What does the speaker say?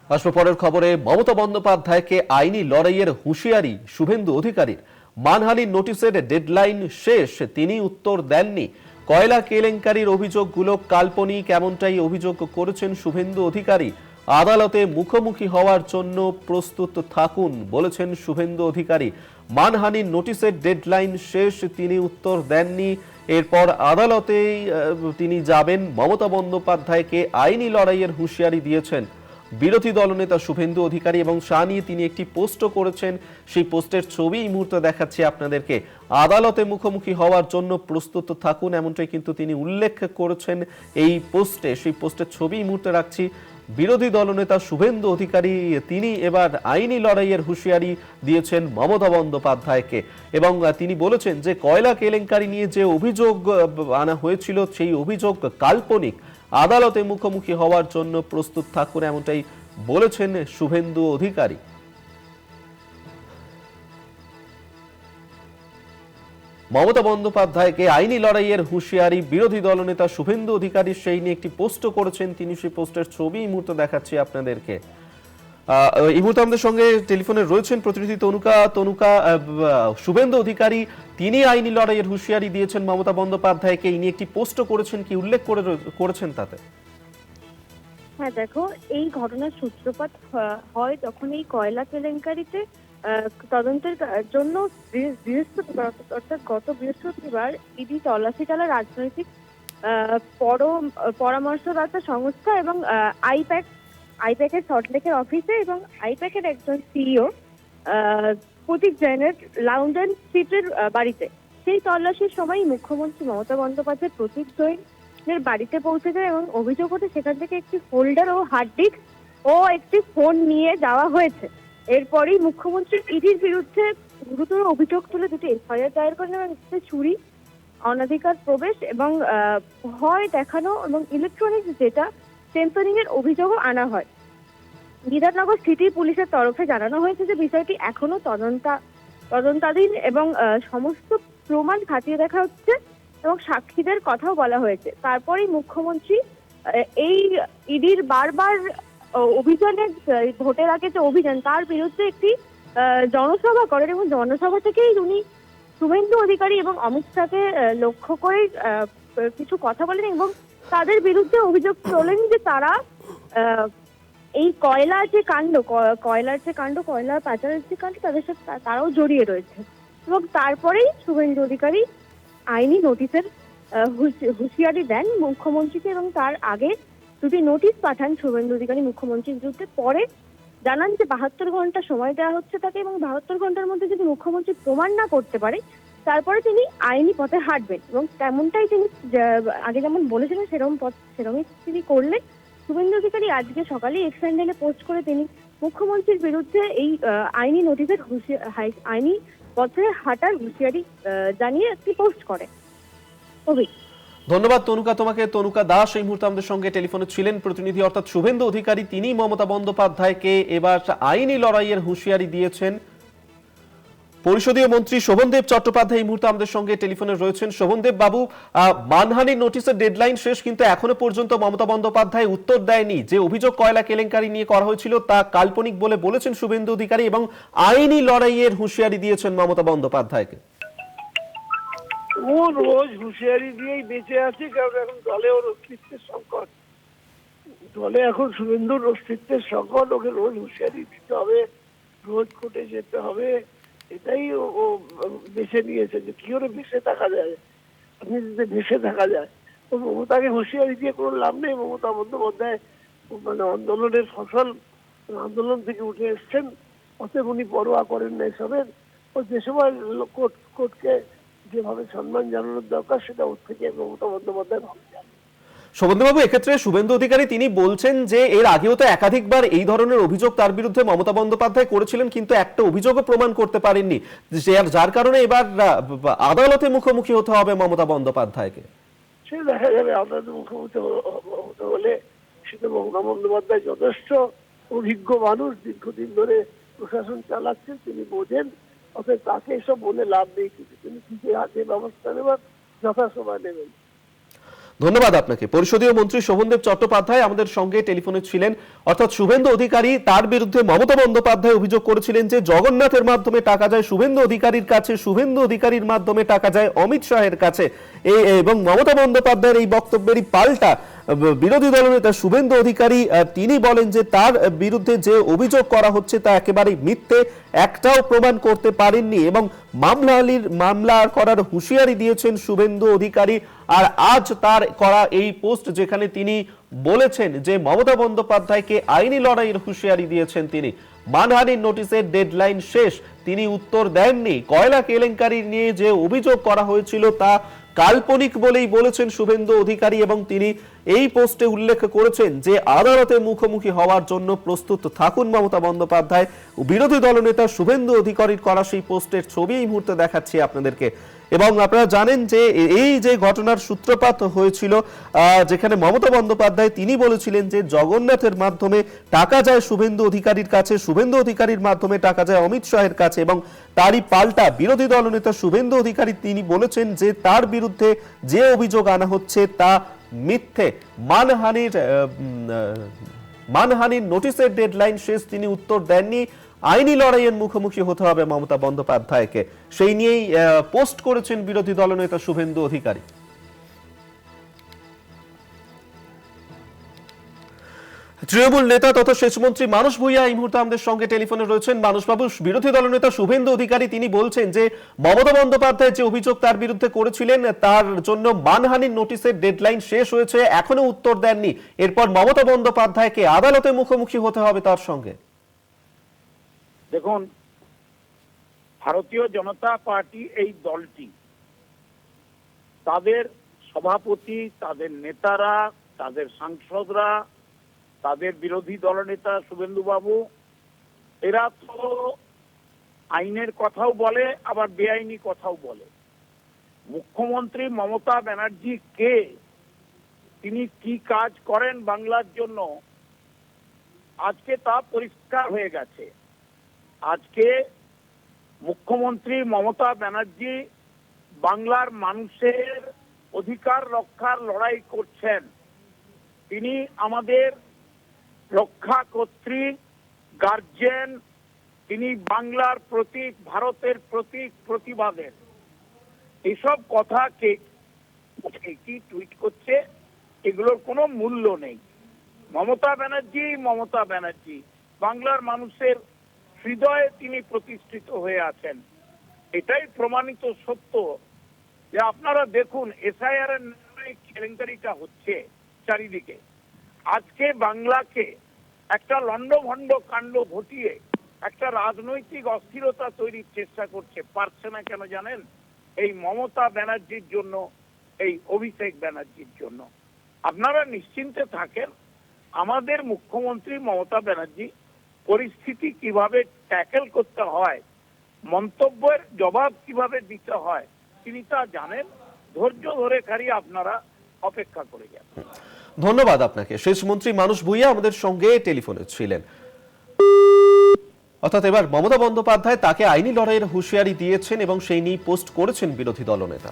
আসবো পরের খবরে। মমতা বন্দ্যোপাধ্যায়কে আইনি লড়াইয়ের হুঁশিয়ারি শুভেন্দু অধিকারীর। মানহানির নোটিশের ডেডলাইন শেষ, তিনি উত্তর দেননি। কয়লা কেলেঙ্কারির অভিযোগগুলো কাল্পনিক, এমনটাই অভিযোগ করেছেন শুভেন্দু অধিকারী। আদালতে মুখোমুখি হওয়ার জন্য প্রস্তুত থাকুন বলেছেন শুভেন্দু অধিকারী। মানহানির নোটিশের ডেডলাইন শেষ, তিনি উত্তর দেননি। এরপর আদালতেই তিনি যাবেন। মমতা বন্দ্যোপাধ্যায়কে আইনি লড়াইয়ের হুঁশিয়ারি দিয়েছেন বিরোধী দলনেতা শুভেন্দু অধিকারী, এবং সা নিয়ে তিনি একটি পোস্টও করেছেন। সেই পোস্টের ছবি এই মুহূর্তে দেখাচ্ছি আপনাদেরকে। আদালতে মুখোমুখি হওয়ার জন্য প্রস্তুত থাকুন, এমনটাই কিন্তু তিনি উল্লেখ করেছেন এই পোস্টে। সেই পোস্টের ছবি এই মুহূর্তে রাখছি। বিরোধী দলনেতা শুভেন্দু অধিকারী তিনি এবার আইনি লড়াইয়ের হুঁশিয়ারি দিয়েছেন মমতা বন্দ্যোপাধ্যায়কে, এবং তিনি বলেছেন যে কয়লা কেলেঙ্কারি নিয়ে যে অভিযোগ আনা হয়েছিল সেই অভিযোগ কাল্পনিক। আদালতে মুখোমুখি হওয়ার জন্য প্রস্তুত থাকুন, এমনটাই বলেছেন শুভেন্দু অধিকারী। মমতা বন্দ্যোপাধ্যায়কে আইনি লড়াইয়ের হুঁশিয়ারি বিরোধী দলনেতা শুভেন্দু অধিকারী, সেই নিয়ে একটি পোস্টও করেছেন তিনি। সেই পোস্টের ছবি এই মুহূর্তে দেখাচ্ছি আপনাদেরকে। এই মুহূর্তে আমাদের সঙ্গে টেলিফোনে রয়েছেন প্রতিনিধি তনুকা। শুভেন্দু অধিকারী তিনি আইনি লড়াইয়ের হুঁশিয়ারি দিয়েছেন মমতা বন্দ্যোপাধ্যায়কে, এই নিয়ে একটি পোস্টও করেছেন, কি উল্লেখ করেছেন তাতে? হ্যাঁ, দেখো, এই ঘটনার সূত্রপাত হয় যখন এই কয়লা কেলেঙ্কারিতে তদন্তের জন্য বৃহস্পতিবার, অর্থাৎ গত বৃহস্পতিবার, ইডি তল্লাশি চালায় রাজনৈতিক পরামর্শদাতা সংস্থা এবং আইপ্যাকের সল্টলেকের অফিসে, এবং আইপ্যাকের একজন সিইও প্রতীক জৈনের লাউন্ডন স্ট্রিটের বাড়িতে। সেই তল্লাশির সময় মুখ্যমন্ত্রী মমতা বন্দ্যোপাধ্যায় প্রতীক জৈনের বাড়িতে পৌঁছে যায় এবং অভিযোগ ওঠে সেখান থেকে একটি ফোল্ডার ও হার্ড ডিস্ক ও একটি ফোন নিয়ে যাওয়া হয়েছে। এরপরই মুখ্যমন্ত্রী ইডির বিরুদ্ধে গুরুতর অভিযোগ তুলে দুটি এফআইআর দায়ের করেন এবং চুরি, অনধিকার প্রবেশ এবং ভয় দেখানো এবং ইলেকট্রনিক্স ডেটা টেম্পারিং এর অভিযোগও আনা হয়। বিধাননগর সিটি পুলিশের তরফে জানানো হয়েছে যে বিষয়টি এখনো তদন্তাধীন এবং সমস্ত প্রমাণ খতিয়ে দেখা হচ্ছে এবং সাক্ষীদের কথাও বলা হয়েছে। তারপরেই মুখ্যমন্ত্রী এই ইডির বারবার অভিযানের ভোটের আগে যে অভিযান, তার বিরুদ্ধে একটি জনসভা করেন এবং জনসভা থেকেই উনি শুভেন্দু অধিকারী এবং অমিত শাহকে লক্ষ্য করে কিছু কথা বলেন এবং তাদের বিরুদ্ধে অভিযোগ তোলেন যে তারা এই কয়লার যে কাণ্ড, কয়লা পাচারের যে কাণ্ড, তাদের সাথে তারাও জড়িয়ে রয়েছে। এবং তারপরেই শুভেন্দু অধিকারী আইনি নোটিশের হুঁশিয়ারি দেন মুখ্যমন্ত্রীকে এবং তার আগে দুটি নোটিশ পাঠান শুভেন্দু অধিকারী মুখ্যমন্ত্রীর বিরুদ্ধে। পরে জানান যে 72 ঘন্টা সময় দেওয়া হচ্ছে তাকে এবং 72 ঘন্টার মধ্যে যদি মুখ্যমন্ত্রী প্রমাণ না করতে পারে তারপরে তিনি আইনি পথে হাঁটবেন, এবং তেমনটাই তিনি আগে যেমন বলেছিলেন সেরকমই তিনি করলেন। শুভেন্দু অধিকারী আজকে সকালে এক্স হ্যান্ডেলে পোস্ট করে তিনি মুখ্যমন্ত্রীর বিরুদ্ধে এই আইনি পথে হাঁটার হুঁশিয়ারি জানিয়ে একটি পোস্ট করে। ধন্যবাদ তনুকা তোমাকে। তনুকা দাস এই মুহূর্তে আমাদের সঙ্গে টেলিফোনে ছিলেন প্রতিনিধি, অর্থাৎ শুভেন্দু অধিকারী তিনি মমতা বন্দ্যোপাধ্যায়কে এবার আইনি লড়াইয়ের হুঁশিয়ারি দিয়েছেন। পরিষদীয় মন্ত্রী শোভনদেব চট্টোপাধ্যায় এই মুহূর্তে আমাদের সঙ্গে টেলিফোনে রয়েছেন। শোভনদেব বাবু, মানহানির নোটিশের ডেডলাইন শেষ, কিন্তু এখনো পর্যন্ত মমতা বন্দ্যোপাধ্যায় উত্তর দেয়নি। যে অভিযোগ কয়লা কেলেঙ্কারি নিয়ে করা হয়েছিল তা কাল্পনিক বলে বলেছেন শুভেন্দু অধিকারী, এবং আইনি লড়াইয়ের হুঁশিয়ারি দিয়েছেন মমতা বন্দ্যোপাধ্যায়কে। ও রোজ হুঁশিয়ারি দিয়েই বেঁচে আছে, কারণ এখন দলে ওর অস্তিত্বের সংকট। দলে এখন শুভেন্দুর অস্তিত্বের সংকট, ওকে রোজ হুঁশিয়ারি দিতে হবে, রোজ কোর্টে যেতে হবে, এটাই ও বেছে নিয়েছে যে কি করে বেঁচে থাকা যায়, বেঁচে থাকা যায়। ও মমতাকে হুঁশিয়ারি দিয়ে কোনো লাভ নেই। মমতা বন্দ্যোপাধ্যায় মানে আন্দোলনের ফসল, আন্দোলন থেকে উঠে এসছেন, অতএব উনি পরোয়া করেন না এসবের। ও যে সময় কোর্টকে যেভাবে সম্মান জানানোর দরকার সেটা ওর থেকে মমতা বন্দ্যোপাধ্যায় ভাবে জানে। শোভনদেববাবু, এক্ষেত্রে শুভেন্দু অধিকারী তিনি বলছেন যে এর আগেও তো একাধিকবার এই ধরনের অভিযোগ তার বিরুদ্ধে মমতা বন্দ্যোপাধ্যায় করেছিলেন, কিন্তু একটা অভিযোগও প্রমাণ করতে পারেননি, যার কারণে এবার আদালতে মুখোমুখি হতে হবে মমতা বন্দ্যোপাধ্যায়কে। সে দেখা যাবে আদালতে মুখোমুখি হতে হলে। সেটা মমতা বন্দ্যোপাধ্যায় যথেষ্ট অভিজ্ঞ মানুষ, দীর্ঘদিন ধরে প্রশাসন চালাচ্ছেন, তিনি বোঝেন। অতএব তাকে এসব বলে লাভ নেই, কিন্তু তিনি নিজে হাতে ব্যবস্থা নেবার যথাসময় নেবেন। ধন্যবাদ আপনাকে। পরিষদীয় মন্ত্রী শোভনদেব চট্টোপাধ্যায় আমাদের সঙ্গে টেলিফোনে ছিলেন। অর্থাৎ শুভেন্দু অধিকারী, তার বিরুদ্ধে মমতা বন্দ্যোপাধ্যায় অভিযোগ করেছিলেন যে জগন্নাথের মাধ্যমে টাকা যায় শুভেন্দু অধিকারীর কাছে, শুভেন্দু অধিকারীর মাধ্যমে টাকা যায় অমিত শাহের কাছে। এবং মমতা বন্দ্যোপাধ্যায়ের এই বক্তব্যেরই পাল্টা বিরোধী দলনেতা শুভেন্দু অধিকারী তিনি বলেন যে তার বিরুদ্ধে যে অভিযোগ করা হচ্ছে তা একেবারেই মিথ্যে, একটাও প্রমাণ করতে পারেননি এবং মামলা করার হুঁশিয়ারি দিয়েছেন শুভেন্দু অধিকারী। আর আজ তার করা এই পোস্ট, যেখানে তিনি বলেছেন যে মমতা বন্দ্যোপাধ্যায়কে আইনি লড়াইয়ের হুঁশিয়ারি দিয়েছেন তিনি, মানহানির নোটিশের ডেডলাইন শেষ, তিনি উত্তর দেননি। কয়লা কেলেঙ্কারি নিয়ে যে অভিযোগ করা হয়েছিল তা কাল্পনিক বলেই বলেছেন শুভেন্দু অধিকারী এবং তিনি এই পোস্টে উল্লেখ করেছেন যে আদালতে মুখোমুখি হওয়ার জন্য প্রস্তুত থাকুন মমতা বন্দ্যোপাধ্যায়। বিরোধী দলনেতা শুভেন্দু অধিকারীর করা সেই পোস্টের ছবি এই মুহূর্তে দেখাচ্ছি আপনাদেরকে। এবং আপনারা জানেন যে এই যে ঘটনার সূত্রপাত হয়েছিল, যেখানে মমতা বন্দ্যোপাধ্যায় তিনি বলেছিলেন যে জগন্নাথের মাধ্যমে টাকা যায় শুভেন্দু অধিকারীর কাছে, শুভেন্দু অধিকারীর মাধ্যমে টাকা যায় অমিত শাহের কাছে, এবং তারই পাল্টা বিরোধী দলনেতা শুভেন্দু অধিকারী তিনি বলেছেন যে তার বিরুদ্ধে যে অভিযোগ আনা হচ্ছে তা মিথ্যে। মানহানির নোটিশের ডেডলাইন শেষ, তিনি উত্তর দেননি। আইনি লড়াইয়ের মুখোমুখি হতে হবে মমতা বন্দ্যোপাধ্যায়কে, সেই নিয়েই পোস্ট করেছেন বিরোধী দলনেতা শুভেন্দু অধিকারী। তৃণমূল নেতা তথা সেচমন্ত্রী মানস ভূঁইয়া এই মুহূর্তে আমাদের সঙ্গে টেলিফোনে রয়েছেন। মানসবাবু, বিরোধী দলনেতা শুভেন্দু অধিকারী তিনি বলছেন যে মমতা বন্দ্যোপাধ্যায় যে অভিযোগ তার বিরুদ্ধে করেছিলেন তার জন্য মানহানির নোটিশের ডেডলাইন শেষ হয়েছে, এখনো উত্তর দেননি। এরপর মমতা বন্দ্যোপাধ্যায়কে আদালতে মুখোমুখি হতে হবে তার সঙ্গে। দেখুন, ভারতীয় জনতা পার্টি এই দলটি, তাদের সভাপতি, তাদের নেতারা, তাদের সাংসদরা, তাদের বিরোধী দলনেতা শুভেন্দু বাবু, এরা তো আইনের কথাও বলে আবার বেআইনি কথাও বলে। মুখ্যমন্ত্রী মমতা ব্যানার্জি কে, তিনি কি কাজ করেন বাংলার জন্য, আজকে তা পরিষ্কার হয়ে গেছে। আজকে মুখ্যমন্ত্রী মমতা ব্যানার্জি বাংলার মানুষের অধিকার রক্ষার লড়াই করছেন। তিনি আমাদের রক্ষাকর্ত্রী, গার্জিয়ান, তিনি বাংলার প্রতীক, ভারতের প্রতীক, প্রতিবাদের। এসব কথা কে কি টুইট করছে, এগুলোর কোনো মূল্য নেই। মমতা ব্যানার্জি বাংলার মানুষের হৃদয়ে তিনি প্রতিষ্ঠিত হয়ে আছেন। এটাই প্রমাণিত সত্য যে আপনারা দেখুন এসআইআর এর কেলেঙ্কারিটা হচ্ছে চারিদিকে। আজকে বাংলাকে একটা লন্ডভন্ড কাণ্ড ঘটিয়ে একটা রাজনৈতিক অস্থিরতা তৈরির চেষ্টা করছে। পারছে না কেন জানেন? এই মমতা ব্যানার্জির জন্য, এই অভিষেক ব্যানার্জির জন্য। আপনারা নিশ্চিন্তে থাকেন, আমাদের মুখ্যমন্ত্রী মমতা ব্যানার্জি পরিস্থিতি কিভাবে ট্যাকেল করতে হয়, মন্তব্যের জবাব কিভাবে দিতে হয়, তিনি তা জানেন। ধৈর্য ধরে খালি আপনারা অপেক্ষা করে যান। ধন্যবাদ আপনাকে। সেচমন্ত্রী মানস ভূঁইয়া আমাদের সঙ্গে টেলিফোনে ছিলেন। অর্থাৎ এবার মমতা বন্দ্যোপাধ্যায় তাকে আইনি লড়াইয়ের হুঁশিয়ারি দিয়েছেন এবং সেই নিয়ে পোস্ট করেছেন বিরোধী দলনেতা।